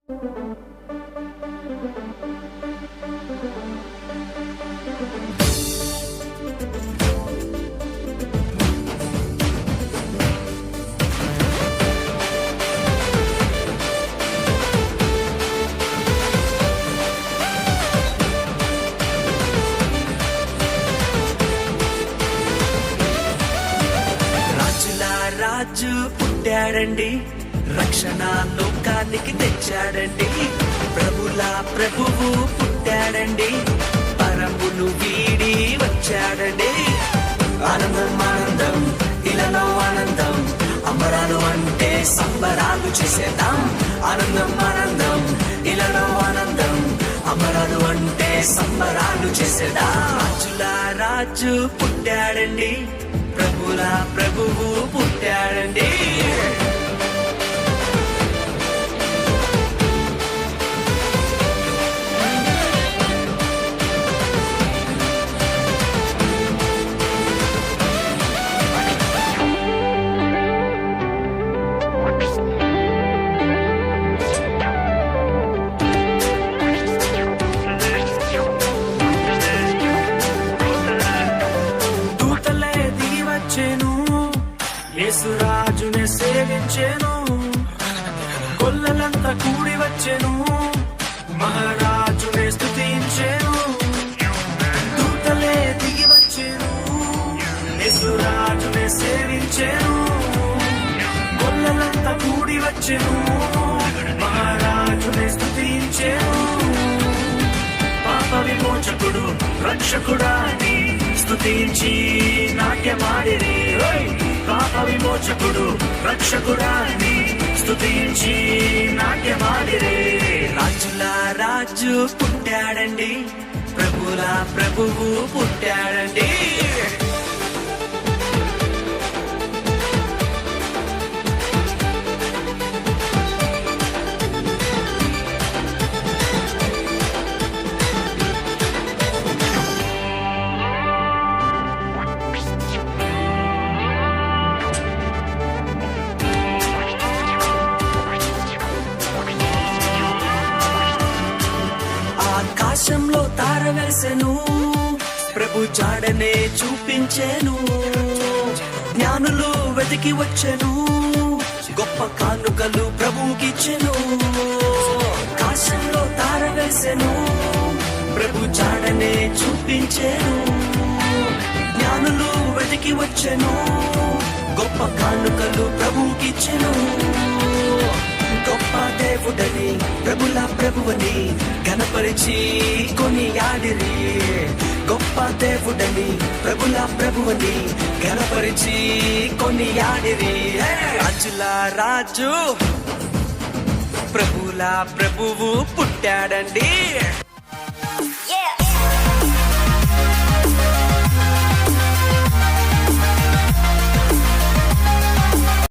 రాజు పుట్టాడండి, రక్షణ లోకానికి తెచ్చాడండి. ప్రభుల ప్రభువు పుట్టాడండి, పరమును వీడి వచ్చాడండి. ఆనందం ఆనందం ఇలలో ఆనందం, అమరాలు అంటే సంబరాలు చేసేద్దాం. ఆనందం ఆనందం ఇలలో ఆనందం, అమరాలు అంటే సంబరాలు చేసేద్దాం. రాజుల రాజు పుట్టాడండి, ప్రభుల ప్రభువు పుట్టాడండి. యేసురాజునే సేవించెను, కొల్లలంతా కూడి వచ్చెను, మహారాజునే స్తుతించెను. దూతలే దిగి వచ్చెను, యేసురాజునే సేవించెను, కొల్లలంతా కూడి వచ్చెను, మహారాజునే స్తుతించెను. పాప విమోచకుడు రక్షకుడాని స్తుతించి నాట్యమాడిరి. పాప విమోచకుడు రక్షకుడాని స్తుతించి నాట్యమాడిరి. రాజుల రాజు పుట్టాడండి, ప్రభుల ప్రభువు పుట్టాడండి. ఆకాశంలో తార వెలిసెను, ప్రభు జాడనే చూపించెను. జ్ఞానులు వెతికి వచ్చెను, గొప్ప కానుకలు ప్రభుకిచ్చెను. ఆకాశంలో తార వెలిసెను, ప్రభు జాడనే చూపించెను. జ్ఞానులు వెతికి వచ్చెను, గొప్ప కానుకలు ప్రభుకిచ్చెను. గొప్ప దేవుడని ప్రభుల ప్రభువని ఘనపరిచి కొనియాడిరి. గొప్ప దేవుడని ప్రభుల ప్రభువని ఘనపరిచి కొనియాడిరి. రాజుల రాజు ప్రభుల ప్రభువు పుట్టాడండి.